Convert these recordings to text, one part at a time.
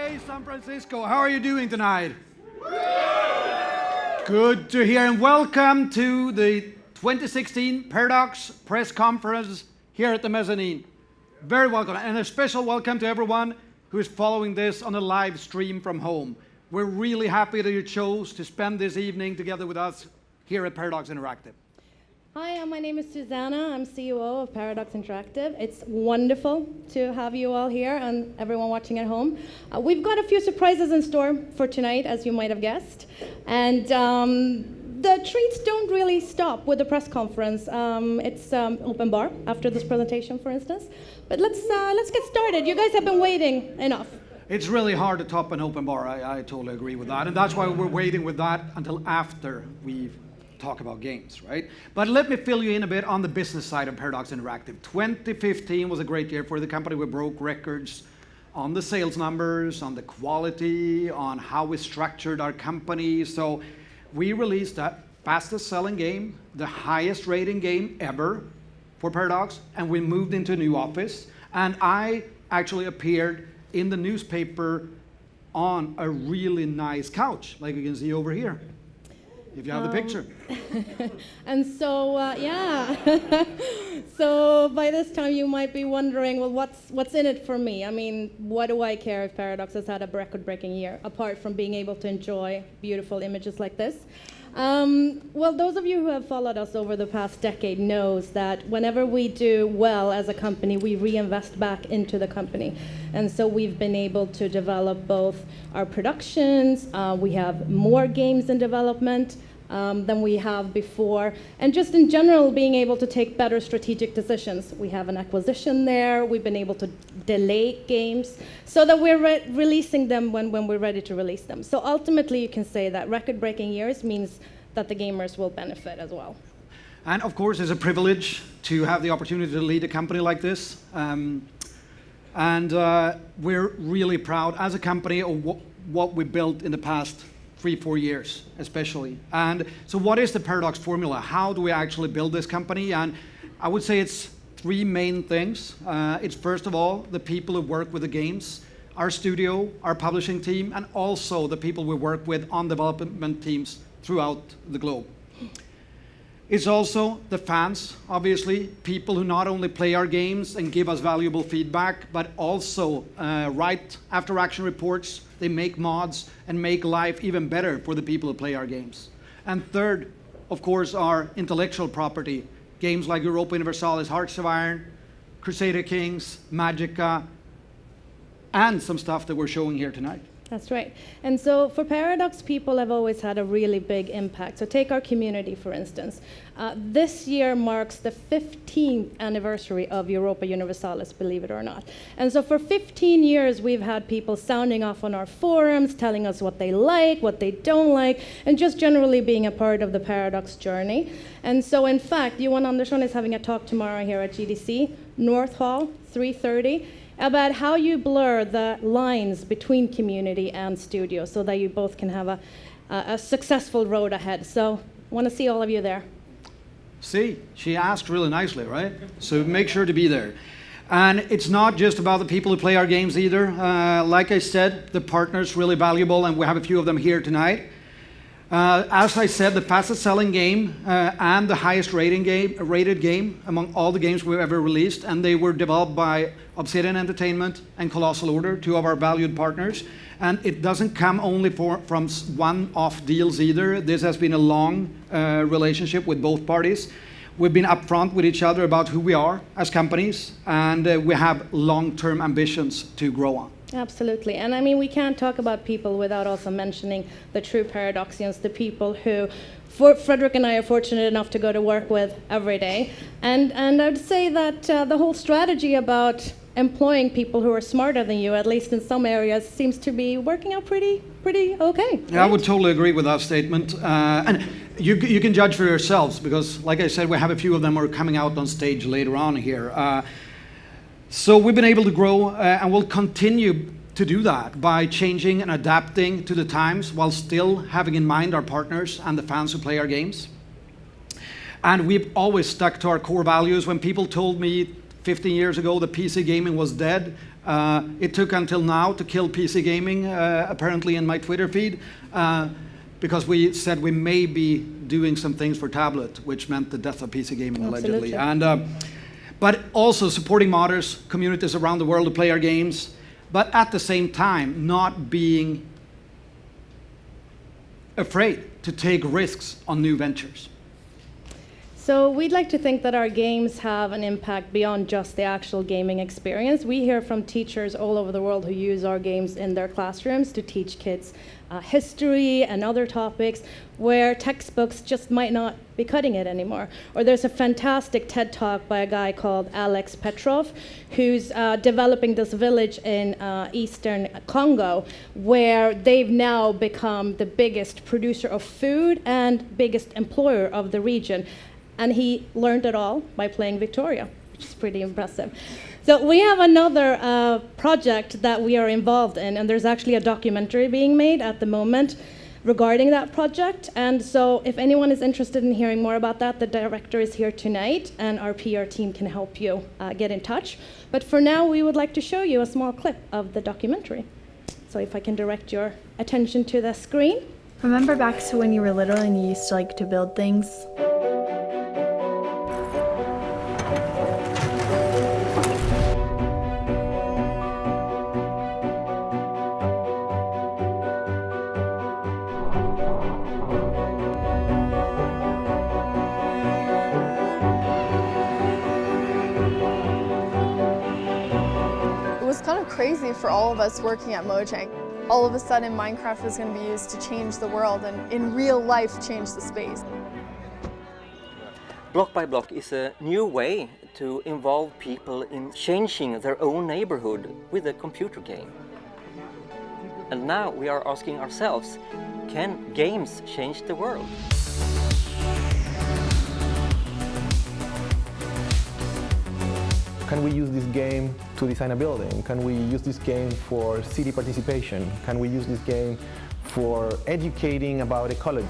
Hey, San Francisco, how are you doing tonight? Good to hear, and welcome to the 2016 Paradox press conference here at the mezzanine. Very welcome, and a special welcome to everyone who is following this on a live stream from home. We're really happy that you chose to spend this evening together with us here at Paradox Interactive. Hi, my name is Susanna. I'm CEO of Paradox Interactive. It's wonderful to have you all here and everyone watching at home. We've got a few surprises in store for tonight, as you might have guessed. And the treats don't really stop with the press conference. It's open bar after this presentation, for instance. But let's get started. You guys have been waiting enough. It's really hard to top an open bar. I totally agree with that. And that's why we're waiting with that until after we've talk about games, right? But let me fill you in a bit on the business side of Paradox Interactive. 2015 was a great year for the company. We broke records on the sales numbers, on the quality, on how we structured our company. So we released the fastest selling game, the highest rating game ever for Paradox, and we moved into a new office. And I actually appeared in the newspaper on a really nice couch, like you can see over here, if you have the picture. And so, yeah. So by this time you might be wondering, well, what's in it for me? I mean, what do I care if Paradox has had a record-breaking year, apart from being able to enjoy beautiful images like this? Well, those of you who have followed us over the past decade knows that whenever we do well as a company, we reinvest back into the company. And so we've been able to develop both our productions, we have more games in development than we have before, and just in general being able to take better strategic decisions. We have an acquisition there, we've been able to delay games so that we're releasing them when we're ready to release them. So ultimately you can say that record-breaking years means that the gamers will benefit as well. And of course it's a privilege to have the opportunity to lead a company like this. And we're really proud as a company of what we built in the past 3-4 years, especially. And so what is the Paradox formula? How do we actually build this company? And I would say it's three main things. It's first of all, the people who work with the games, our studio, our publishing team, and also the people we work with on development teams throughout the globe. It's also the fans, obviously, people who not only play our games and give us valuable feedback, but also write after-action reports. They make mods and make life even better for the people who play our games. And third, of course, our intellectual property. Games like Europa Universalis, Hearts of Iron, Crusader Kings, Magica, and some stuff that we're showing here tonight. That's right. And so for Paradox, people have always had a really big impact. So take our community, for instance. This year marks the 15th anniversary of Europa Universalis, believe it or not. And so for 15 years, we've had people sounding off on our forums, telling us what they like, what they don't like, and just generally being a part of the Paradox journey. And so in fact, Johan Andersson is having a talk tomorrow here at GDC, North Hall, 3:30. About how you blur the lines between community and studio so that you both can have a successful road ahead. So I want to see all of you there. See, she asked really nicely, right? So make sure to be there. And it's not just about the people who play our games either. Like I said, the partners really valuable, and we have a few of them here tonight. As I said, the fastest selling game and the highest rated game among all the games we've ever released, and they were developed by Obsidian Entertainment and Colossal Order, two of our valued partners. And it doesn't come only from one-off deals either. This has been a long relationship with both parties. We've been upfront with each other about who we are as companies, and we have long-term ambitions to grow on. Absolutely. And I mean, we can't talk about people without also mentioning the true Paradoxians, the people who Fredrik and I are fortunate enough to go to work with every day. And I would say that the whole strategy about employing people who are smarter than you, at least in some areas, seems to be working out pretty okay. Yeah, right? I would totally agree with that statement. And you can judge for yourselves, because like I said, we have a few of them who are coming out on stage later on here. So we've been able to grow and we'll continue to do that by changing and adapting to the times while still having in mind our partners and the fans who play our games. And we've always stuck to our core values. When people told me 15 years ago that PC gaming was dead, It took until now to kill PC gaming, apparently in my Twitter feed, because we said we may be doing some things for tablet, which meant the death of PC gaming, allegedly. But also supporting modders, communities around the world to play our games, but at the same time not being afraid to take risks on new ventures. So we'd like to think that our games have an impact beyond just the actual gaming experience. We hear from teachers all over the world who use our games in their classrooms to teach kids history and other topics where textbooks just might not be cutting it anymore. Or there's a fantastic TED Talk by a guy called Alex Petrov, who's developing this village in eastern Congo, where they've now become the biggest producer of food and biggest employer of the region. And he learned it all by playing Victoria, which is pretty impressive. So we have another project that we are involved in, and there's actually a documentary being made at the moment regarding that project. And so if anyone is interested in hearing more about that, the director is here tonight, and our PR team can help you get in touch. But for now, we would like to show you a small clip of the documentary. So if I can direct your attention to the screen. Remember back to when you were little and you used to like to build things? Kind of crazy for all of us working at Mojang. All of a sudden, Minecraft was going to be used to change the world and in real life change the space. Block by Block is a new way to involve people in changing their own neighborhood with a computer game. And now we are asking ourselves, can games change the world? Can we use this game to design a building? Can we use this game for city participation? Can we use this game for educating about ecology?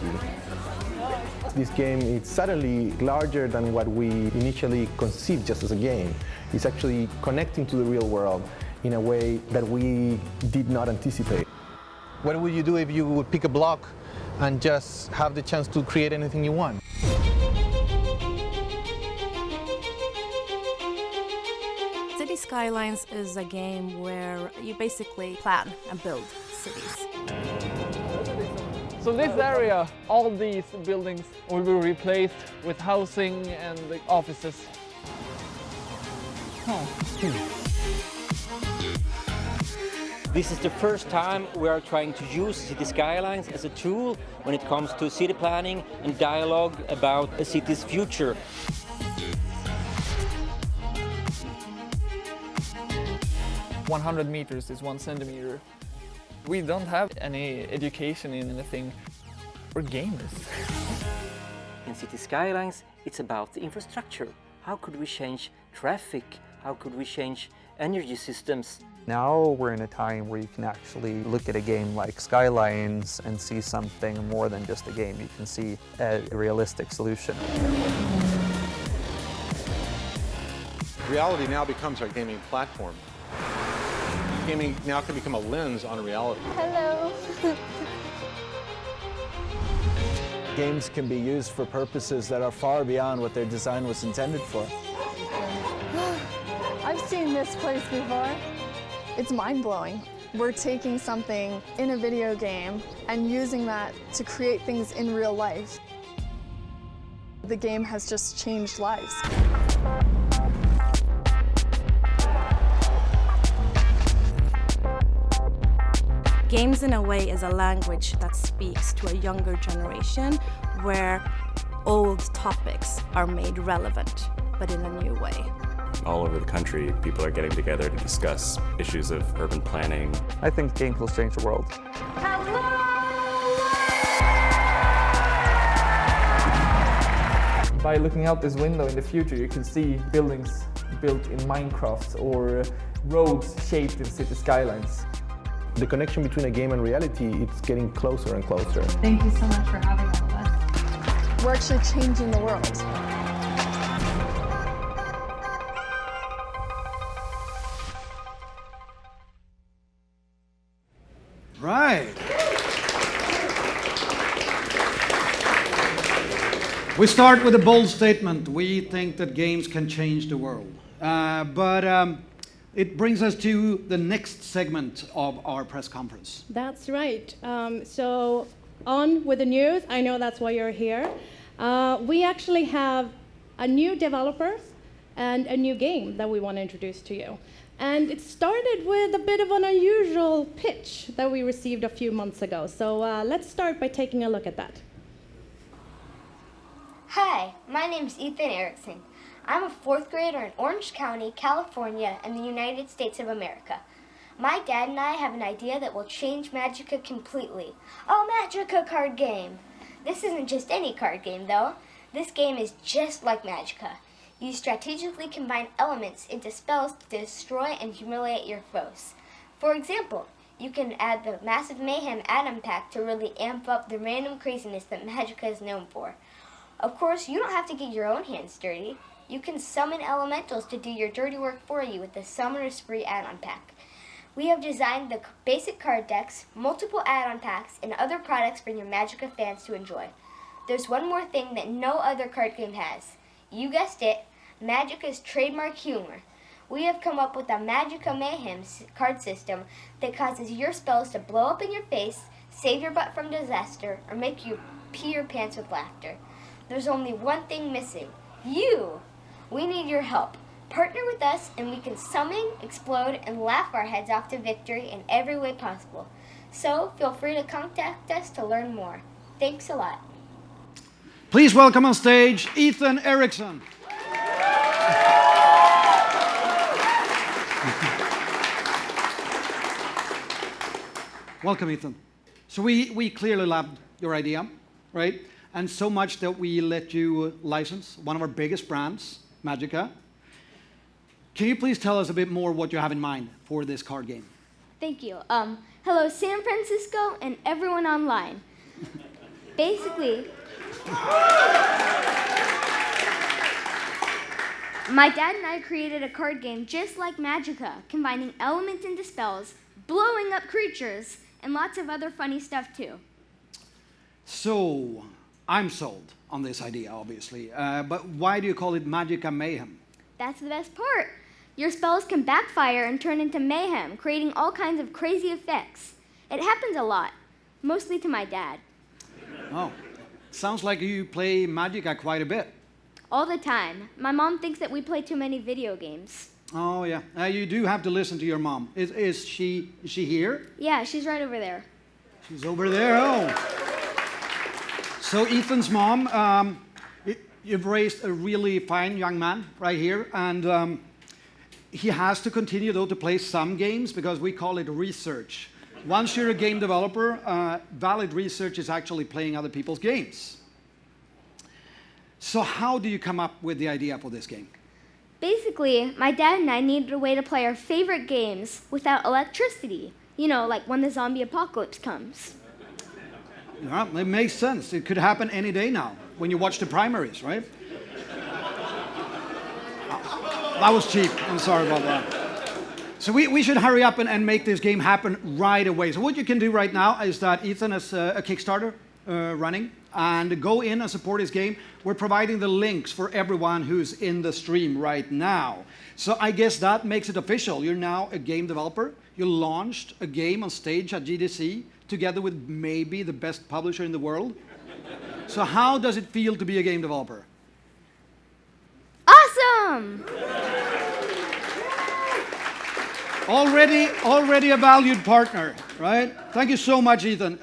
This game is suddenly larger than what we initially conceived just as a game. It's actually connecting to the real world in a way that we did not anticipate. What would you do if you would pick a block and just have the chance to create anything you want? Skylines is a game where you basically plan and build cities. So this area, all these buildings will be replaced with housing and offices. This is the first time we are trying to use City Skylines as a tool when it comes to city planning and dialogue about a city's future. "100 meters is 1 centimeter." We don't have any education in anything. We're gamers. In City Skylines, it's about the infrastructure. How could we change traffic? How could we change energy systems? Now we're in a time where you can actually look at a game like Skylines and see something more than just a game. You can see a realistic solution. Reality now becomes our gaming platform. Gaming now can become a lens on reality. Hello. Games can be used for purposes that are far beyond what their design was intended for. I've seen this place before. It's mind-blowing. We're taking something in a video game and using that to create things in real life. The game has just changed lives. Games, in a way, is a language that speaks to a younger generation where old topics are made relevant, but in a new way. All over the country, people are getting together to discuss issues of urban planning. I think games will change the world. By looking out this window in the future, you can see buildings built in Minecraft or roads shaped in City Skylines. The connection between a game and reality, it's getting closer and closer. Thank you so much for having all of us. We're actually changing the world. Right. We start with a bold statement. We think that games can change the world. But it brings us to the next segment of our press conference. That's right. So on with the news. I know that's why you're here. We actually have a new developer and a new game that we want to introduce to you. And it started with a bit of an unusual pitch that we received a few months ago. So let's start by taking a look at that. Hi, my name is Ethan Erickson. I'm a 4th grader in Orange County, California, in the United States of America. My dad and I have an idea that will change Magica completely. A Magica card game! This isn't just any card game, though. This game is just like Magica. You strategically combine elements into spells to destroy and humiliate your foes. For example, you can add the Massive Mayhem add-on pack to really amp up the random craziness that Magica is known for. Of course, you don't have to get your own hands dirty. You can summon elementals to do your dirty work for you with the Summoner's Spree add-on pack. We have designed the basic card decks, multiple add-on packs, and other products for your Magica fans to enjoy. There's one more thing that no other card game has. You guessed it, Magica's trademark humor. We have come up with a Magica Mayhem card system that causes your spells to blow up in your face, save your butt from disaster, or make you pee your pants with laughter. There's only one thing missing. You! We need your help. Partner with us and we can summon, explode, and laugh our heads off to victory in every way possible. So feel free to contact us to learn more. Thanks a lot. Please welcome on stage Ethan Erickson. Welcome, Ethan. So we clearly loved your idea, right? And so much that we let you license one of our biggest brands, Magica. Can you please tell us a bit more what you have in mind for this card game? Thank you. Hello, San Francisco and everyone online. Basically, my dad and I created a card game just like Magica, combining elements into spells, blowing up creatures, and lots of other funny stuff too. So, I'm sold on this idea, obviously. But why do you call it Magica Mayhem? That's the best part. Your spells can backfire and turn into mayhem, creating all kinds of crazy effects. It happens a lot, mostly to my dad. Oh, sounds like you play Magica quite a bit. All the time. My mom thinks that we play too many video games. Oh, yeah. You do have to listen to your mom. Is she here? Yeah, she's right over there. She's over there, oh. So Ethan's mom, you've raised a really fine young man right here, and he has to continue, though, to play some games because we call it research. Once you're a game developer, valid research is actually playing other people's games. So how do you come up with the idea for this game? Basically, my dad and I needed a way to play our favorite games without electricity. You know, like when the zombie apocalypse comes. Yeah, it makes sense. It could happen any day now when you watch the primaries, right? That was cheap. I'm sorry about that. So we should hurry up and make this game happen right away. So what you can do right now is that Ethan has a Kickstarter running, and go in and support his game. We're providing the links for everyone who's in the stream right now. So I guess that makes it official. You're now a game developer. You launched a game on stage at GDC together with maybe the best publisher in the world. So how does it feel to be a game developer? Awesome! Already a valued partner, right? Thank you so much, Ethan.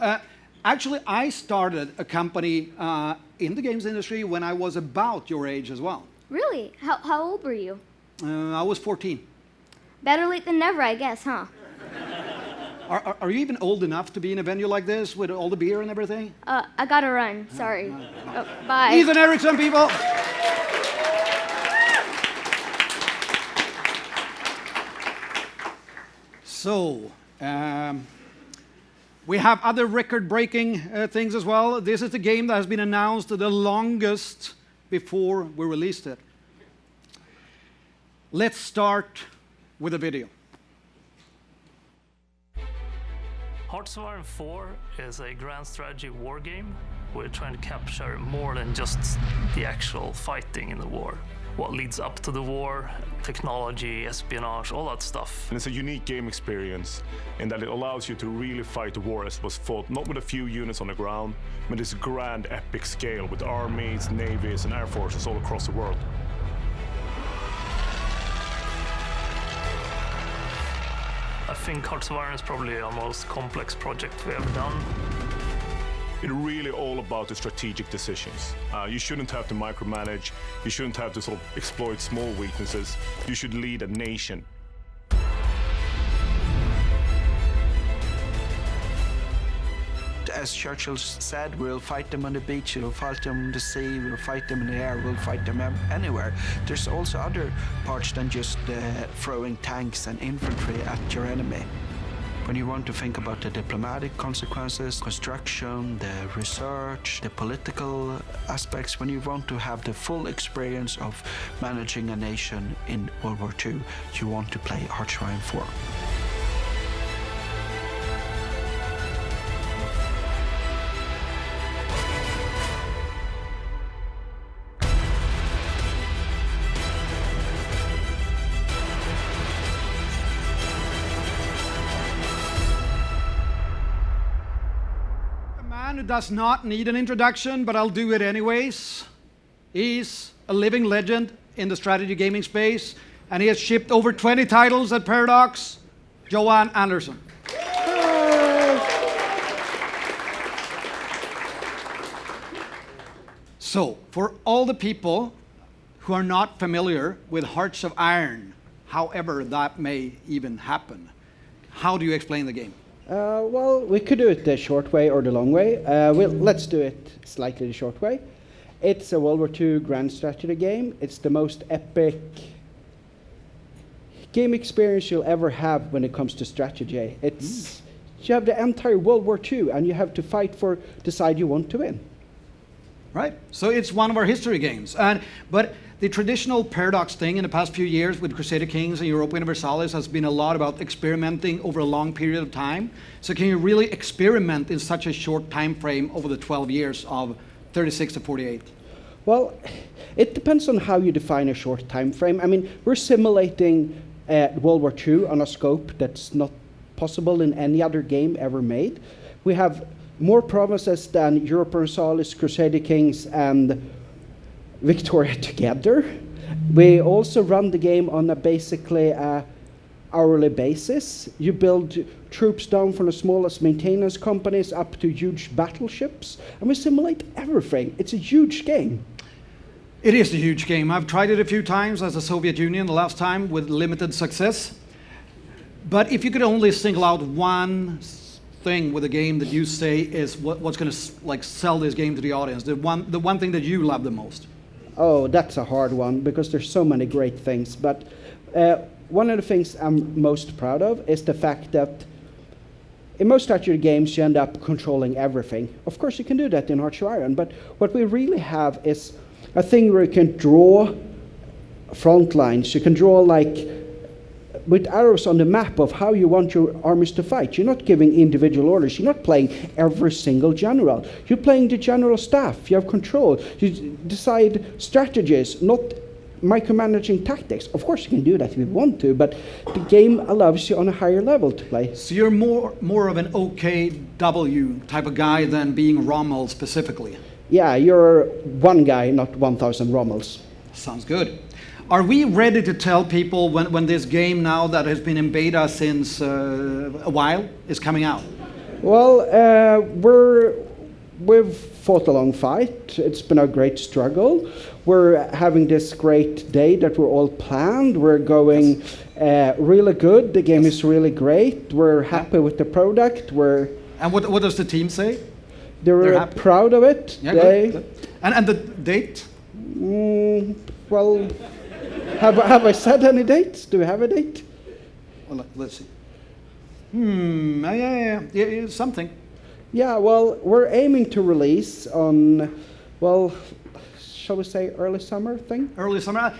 Actually, I started a company in the games industry when I was about your age as well. Really? How old were you? I was 14. Better late than never, I guess, huh? Are you even old enough to be in a venue like this with all the beer and everything? I gotta run. Sorry. Oh, bye. Ethan Erickson, people! So, we have other record-breaking things as well. This is the game that has been announced the longest before we released it. Let's start with a video. Hearts of Iron 4 is a grand strategy war game. We're trying to capture more than just the actual fighting in the war. What leads up to the war, technology, espionage, all that stuff. And it's a unique game experience in that it allows you to really fight the war as it was fought, not with a few units on the ground, but this grand epic scale with armies, navies and air forces all across the world. I think Hearts of Iron is probably our most complex project we have done. It's really all about the strategic decisions. You shouldn't have to micromanage. You shouldn't have to sort of exploit small weaknesses. You should lead a nation. As Churchill said, we'll fight them on the beach, we'll fight them on the sea, we'll fight them in the air, we'll fight them anywhere. There's also other parts than just throwing tanks and infantry at your enemy. When you want to think about the diplomatic consequences, construction, the research, the political aspects, when you want to have the full experience of managing a nation in World War II, you want to play Hearts of Iron 4. Who does not need an introduction, but I'll do it anyways. He's a living legend in the strategy gaming space, and he has shipped over 20 titles at Paradox. Johan Andersson. So, for all the people who are not familiar with Hearts of Iron, however that may even happen, how do you explain the game? Well, we could do it the short way or the long way. Let's do it slightly the short way. It's a World War II grand strategy game. It's the most epic game experience you'll ever have when it comes to strategy. You have the entire World War II, and you have to fight for the side you want to win. Right. So it's one of our history games. But the traditional Paradox thing in the past few years with Crusader Kings and Europa Universalis has been a lot about experimenting over a long period of time. So can you really experiment in such a short time frame over the 12 years of 36 to 48? Well, it depends on how you define a short time frame. I mean, we're simulating World War II on a scope that's not possible in any other game ever made. We have more provinces than Europa Universalis, Crusader Kings, and Victoria together. We also run the game on a basically hourly basis. You build troops down from the smallest maintenance companies up to huge battleships, and we simulate everything. It's a huge game. It is a huge game. I've tried it a few times as the Soviet Union, the last time with limited success. But if you could only single out one thing with a game that you say is what's going to sell this game to the audience, the one thing that you love the most. Oh, that's a hard one because there's so many great things. But one of the things I'm most proud of is the fact that in most strategy games you end up controlling everything. Of course you can do that in Hearts of Iron, but what we really have is a thing where you can draw front lines. You can draw with arrows on the map of how you want your armies to fight. You're not giving individual orders. You're not playing every single general. You're playing the general staff. You have control. You decide strategies, not micromanaging tactics. Of course you can do that if you want to, but the game allows you on a higher level to play. So you're more of an OKW type of guy than being Rommel specifically? Yeah, you're one guy, not 1,000 Rommels. Sounds good. Are we ready to tell people when this game now that has been in beta since a while is coming out? Well, we've fought a long fight. It's been a great struggle. We're having this great day that we're all planned. We're going really good. The game is really great. We're happy with the product. And what does the team say? They're proud of it. Yeah, good. And the date? Well, have I said any dates? Do we have a date? Well, let's see. Yeah, something. Yeah, well, we're aiming to release on, well, shall we say early summer thing? Early summer.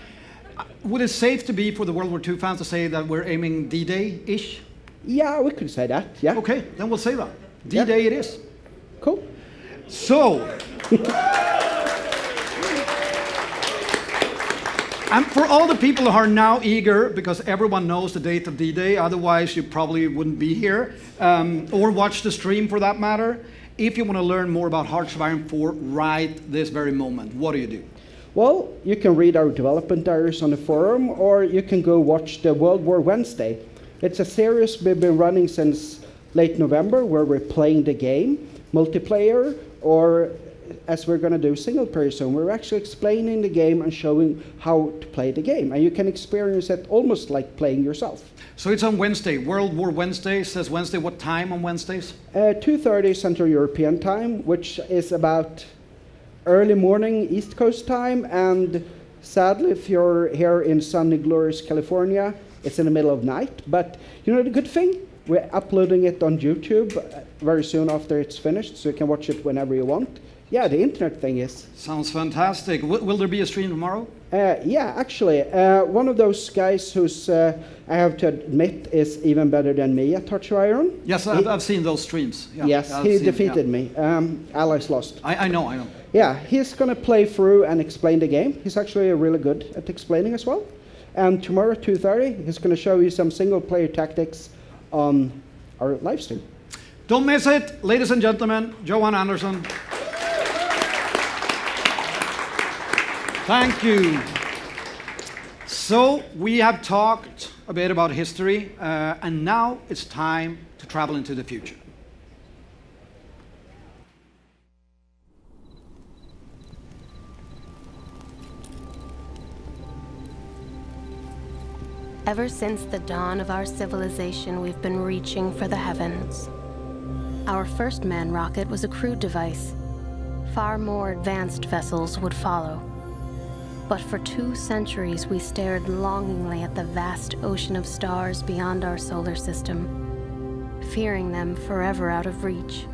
Would it safe to be for the World War II fans to say that we're aiming D-Day-ish? Yeah, we could say that, yeah. Okay, then we'll say that. D-Day it is. Cool. So, and for all the people who are now eager, because everyone knows the date of D-Day, otherwise you probably wouldn't be here, or watch the stream for that matter, if you want to learn more about Hearts of Iron 4 right this very moment, what do you do? Well, you can read our development diaries on the forum, or you can go watch the World War Wednesday. It's a series we've been running since late November, where we're playing the game, multiplayer, or as we're going to do single player soon, we're actually explaining the game and showing how to play the game. And you can experience it almost like playing yourself. So it's on Wednesday, World War Wednesday. Says Wednesday, what time on Wednesdays? 2:30 Central European time, which is about early morning East Coast time. And sadly, if you're here in sunny, glorious California, it's in the middle of night. But you know the good thing? We're uploading it on YouTube very soon after it's finished, so you can watch it whenever you want. Yeah, the internet thing is. Sounds fantastic. Will there be a stream tomorrow? Yeah, actually, one of those guys who's, I have to admit, is even better than me at Hearts of Iron. Yes, I've seen those streams. Yeah, yes, he defeated me. Allies lost. I know. Yeah, he's going to play through and explain the game. He's actually really good at explaining as well. And tomorrow at 2:30, he's going to show you some single-player tactics on our live stream. Don't miss it, ladies and gentlemen. Johan Andersson. Thank you. So we have talked a bit about history, and now it's time to travel into the future. Ever since the dawn of our civilization, we've been reaching for the heavens. Our first manned rocket was a crude device. Far more advanced vessels would follow. But for 2 centuries, we stared longingly at the vast ocean of stars beyond our solar system, fearing them forever out of reach.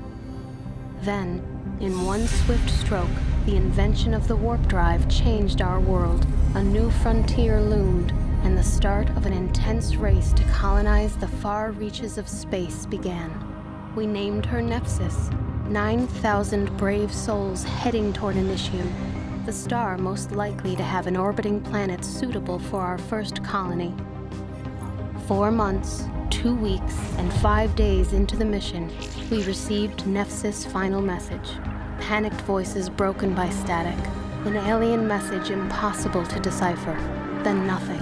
Then, in one swift stroke, the invention of the warp drive changed our world. A new frontier loomed, and the start of an intense race to colonize the far reaches of space began. We named her Nephsis, 9,000 brave souls heading toward Initium, the star most likely to have an orbiting planet suitable for our first colony. 4 months, 2 weeks, and 5 days into the mission, we received Nephsis' final message. Panicked voices broken by static, an alien message impossible to decipher, then nothing.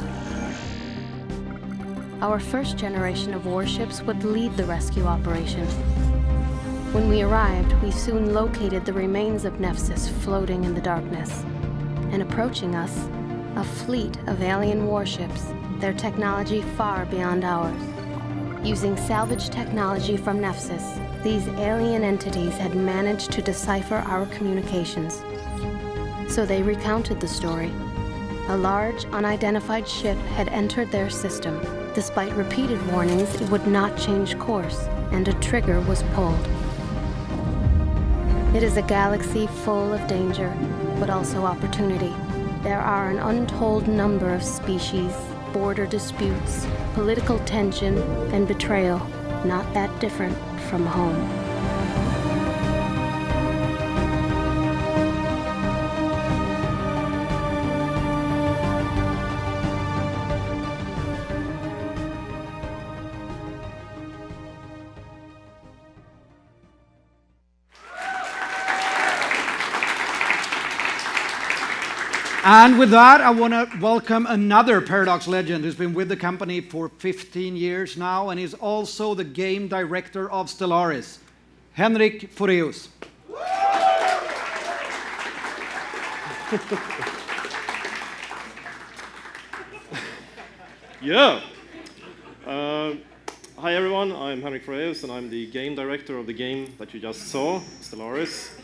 Our first generation of warships would lead the rescue operation. When we arrived, we soon located the remains of Nephsis floating in the darkness. And approaching us, a fleet of alien warships, their technology far beyond ours. Using salvage technology from Nephsis, these alien entities had managed to decipher our communications. So they recounted the story. A large, unidentified ship had entered their system. Despite repeated warnings, it would not change course, and a trigger was pulled. It is a galaxy full of danger, but also opportunity. There are an untold number of species, border disputes, political tension, and betrayal, not that different from home. And with that, I want to welcome another Paradox legend who's been with the company for 15 years now, and is also the game director of Stellaris, Henrik Fåhraeus. Yeah. Hi everyone, I'm Henrik Fåhraeus, and I'm the game director of the game that you just saw, Stellaris.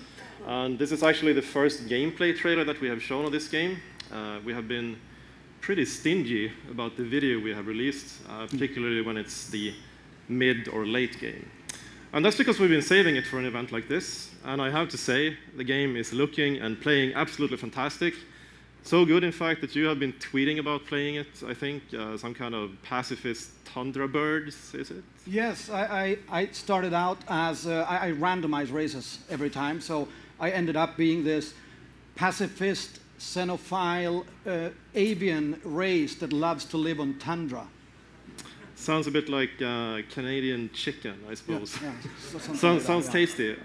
And this is actually the first gameplay trailer that we have shown of this game. We have been pretty stingy about the video we have released, particularly when it's the mid or late game. And that's because we've been saving it for an event like this. And I have to say, the game is looking and playing absolutely fantastic. So good, in fact, that you have been tweeting about playing it, I think. Some kind of pacifist tundra birds, is it? Yes, I started out as, I randomized races every time, so I ended up being this pacifist, xenophile, avian race that loves to live on tundra. Sounds a bit like Canadian chicken, I suppose. Yeah, Sounds tasty.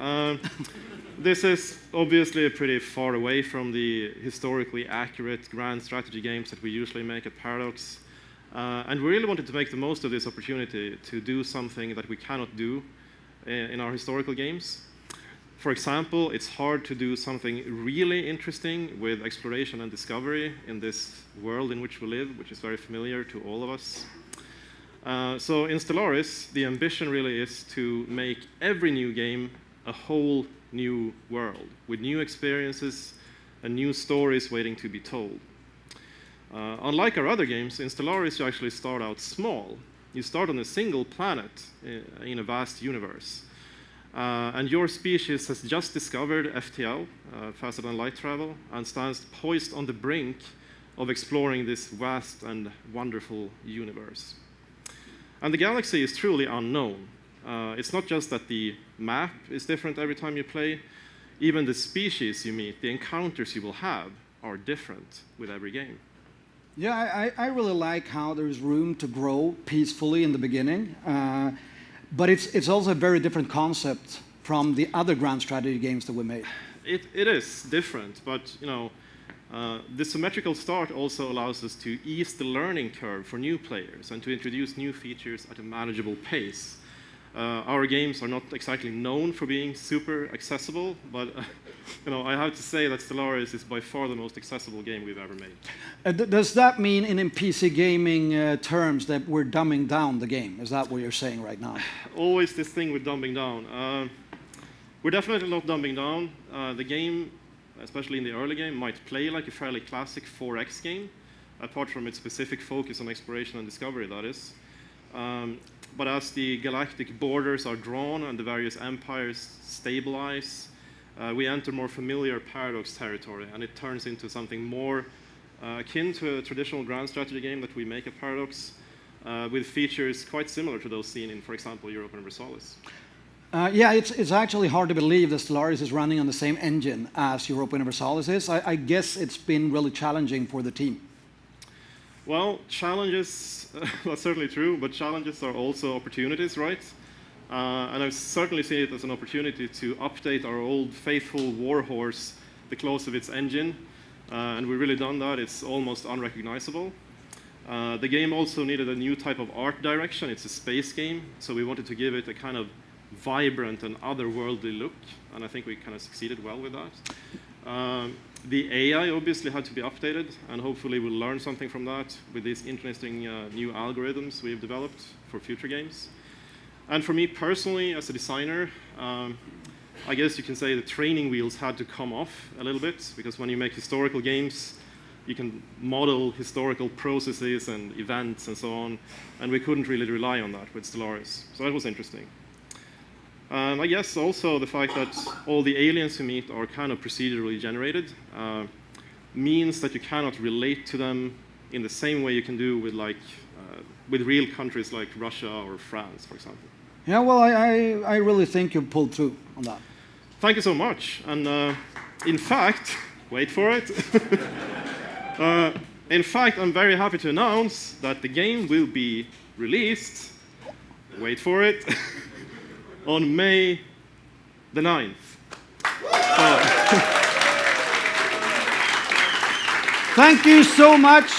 This is obviously pretty far away from the historically accurate grand strategy games that we usually make at Paradox. And we really wanted to make the most of this opportunity to do something that we cannot do in our historical games. For example, it's hard to do something really interesting with exploration and discovery in this world in which we live, which is very familiar to all of us. So in Stellaris, the ambition really is to make every new game a whole new world, with new experiences and new stories waiting to be told. Unlike our other games, in Stellaris you actually start out small. You start on a single planet in a vast universe. And your species has just discovered FTL, faster than light travel, and stands poised on the brink of exploring this vast and wonderful universe. And the galaxy is truly unknown. It's not just that the map is different every time you play. Even the species you meet, the encounters you will have, are different with every game. Yeah, I really like how there's room to grow peacefully in the beginning. But it's also a very different concept from the other grand strategy games that we made. It is different, but you know, the symmetrical start also allows us to ease the learning curve for new players and to introduce new features at a manageable pace. Our games are not exactly known for being super accessible, but you know, I have to say that Stellaris is by far the most accessible game we've ever made. Does that mean in PC gaming terms that we're dumbing down the game? Is that what you're saying right now? Always this thing with dumbing down. We're definitely not dumbing down. The game, especially in the early game, might play like a fairly classic 4X game, apart from its specific focus on exploration and discovery, that is. But as the galactic borders are drawn and the various empires stabilize, we enter more familiar Paradox territory, and it turns into something more akin to a traditional grand strategy game that we make at Paradox, with features quite similar to those seen in, for example, Europa Universalis. Yeah, it's actually hard to believe that Stellaris is running on the same engine as Europa Universalis is. I guess it's been really challenging for the team. Well, challenges, that's certainly true, but challenges are also opportunities, right? And I've certainly seen it as an opportunity to update our old faithful warhorse, the close of its engine, and we've really done that. It's almost unrecognizable. The game also needed a new type of art direction. It's a space game, so we wanted to give it a kind of vibrant and otherworldly look, and I think we kind of succeeded well with that. The AI obviously had to be updated, and hopefully we'll learn something from that with these interesting new algorithms we've developed for future games. And for me personally, as a designer, I guess you can say the training wheels had to come off a little bit, because when you make historical games, you can model historical processes and events and so on, and we couldn't really rely on that with Stellaris. So that was interesting. I guess also the fact that all the aliens you meet are kind of procedurally generated means that you cannot relate to them in the same way you can do with with real countries like Russia or France, for example. Yeah, well, I really think you pulled through on that. Thank you so much. And in fact, wait for it. In fact, I'm very happy to announce that the game will be released, wait for it, on May the 9th. Thank you so much,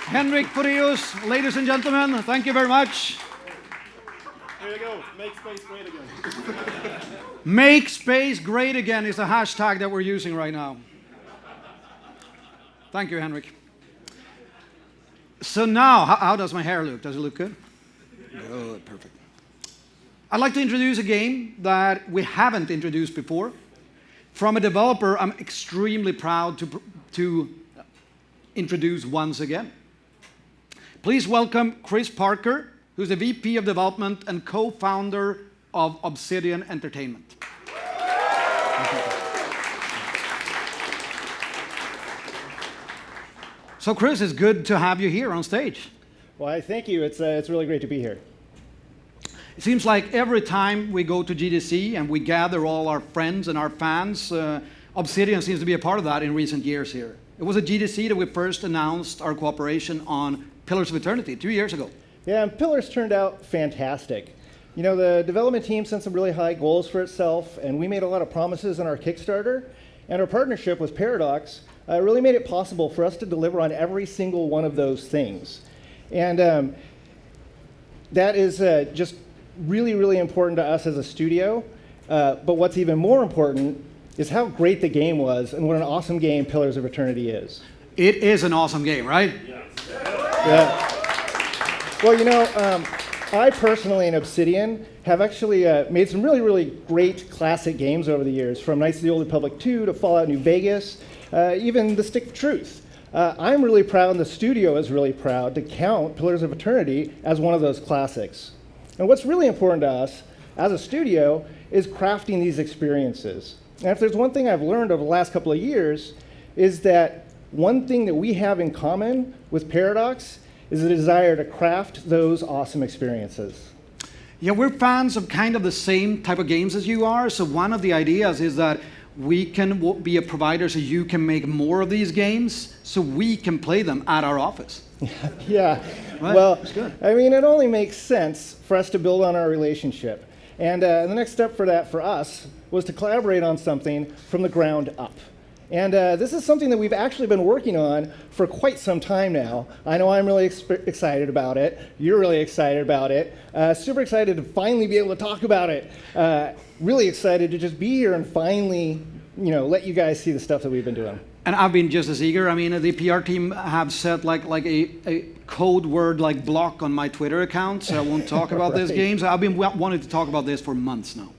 Henrik Furius, ladies and gentlemen. Thank you very much. Here you go. Make space great again. Make space great again is the hashtag that we're using right now. Thank you, Henrik. So now, how does my hair look? Does it look good? Good, perfect. I'd like to introduce a game that we haven't introduced before. From a developer I'm extremely proud to introduce once again. Please welcome Chris Parker, who's the VP of Development and co-founder of Obsidian Entertainment. So Chris, it's good to have you here on stage. Well, thank you. It's really great to be here. It seems like every time we go to GDC and we gather all our friends and our fans, Obsidian seems to be a part of that in recent years here. It was at GDC that we first announced our cooperation on Pillars of Eternity 2 years ago. Yeah, and Pillars turned out fantastic. You know, the development team set some really high goals for itself, and we made a lot of promises in our Kickstarter, and our partnership with Paradox really made it possible for us to deliver on every single one of those things. And that is just really, really important to us as a studio. But what's even more important is how great the game was and what an awesome game Pillars of Eternity is. It is an awesome game, right? Yeah. Well, you know, I personally in Obsidian have actually made some really, really great classic games over the years, from Knights of the Old Republic 2 to Fallout New Vegas, even The Stick of Truth. I'm really proud, and the studio is really proud, to count Pillars of Eternity as one of those classics. And what's really important to us as a studio is crafting these experiences. And if there's one thing I've learned over the last couple of years, is that one thing that we have in common with Paradox is a desire to craft those awesome experiences. Yeah, we're fans of kind of the same type of games as you are. So one of the ideas is that we can be a provider so you can make more of these games so we can play them at our office. Yeah, right. Well, That's good. I mean, it only makes sense for us to build on our relationship. And the next step for that for us was to collaborate on something from the ground up. And this is something that we've actually been working on for quite some time now. I know I'm really excited about it. You're really excited about it. Super excited to finally be able to talk about it. Really excited to just be here and finally, you know, let you guys see the stuff that we've been doing. And I've been just as eager. I mean, the PR team have set like a code word like block on my Twitter account, so I won't talk about Right. these games. I've been wanting to talk about this for months now.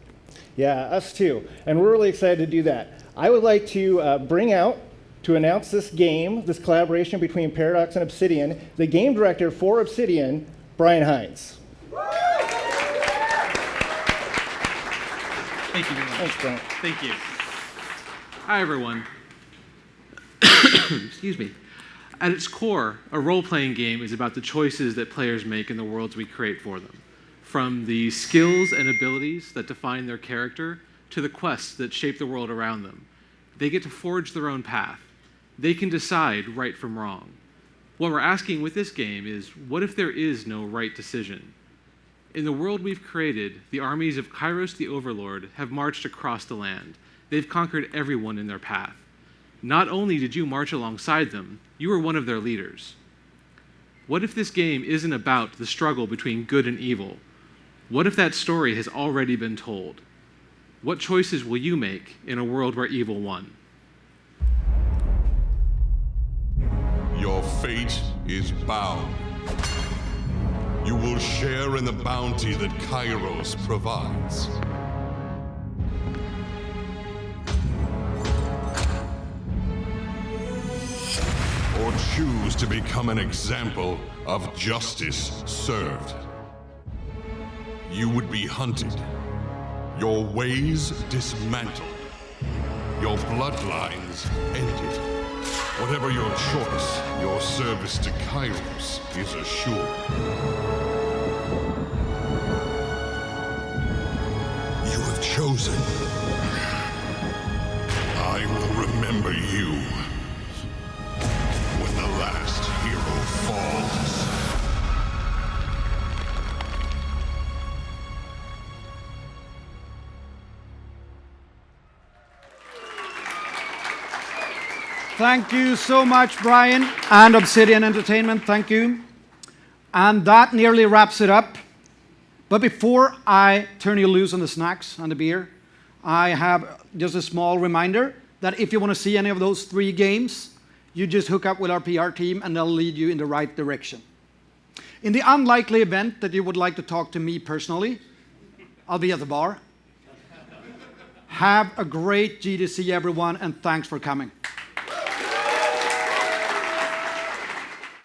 Yeah, us too. And we're really excited to do that. I would like to bring out, to announce this game, this collaboration between Paradox and Obsidian, the game director for Obsidian, Brian Hines. Thank you very much. Thanks, Brian. Thank you. Hi, everyone. Excuse me. At its core, a role-playing game is about the choices that players make in the worlds we create for them. From the skills and abilities that define their character to the quests that shape the world around them. They get to forge their own path. They can decide right from wrong. What we're asking with this game is, what if there is no right decision? In the world we've created, the armies of Kairos the Overlord have marched across the land. They've conquered everyone in their path. Not only did you march alongside them, you were one of their leaders. What if this game isn't about the struggle between good and evil? What if that story has already been told? What choices will you make in a world where evil won? Your fate is bound. You will share in the bounty that Kairos provides. Or choose to become an example of justice served. You would be hunted, your ways dismantled, your bloodlines ended. Whatever your choice, your service to Kairos is assured. You have chosen. I will remember you when the last hero falls. Thank you so much, Brian, and Obsidian Entertainment. Thank you. And that nearly wraps it up. But before I turn you loose on the snacks and the beer, I have just a small reminder that if you want to see any of those 3 games, you just hook up with our PR team and they'll lead you in the right direction. In the unlikely event that you would like to talk to me personally, I'll be at the bar. Have a great GDC, everyone, and thanks for coming.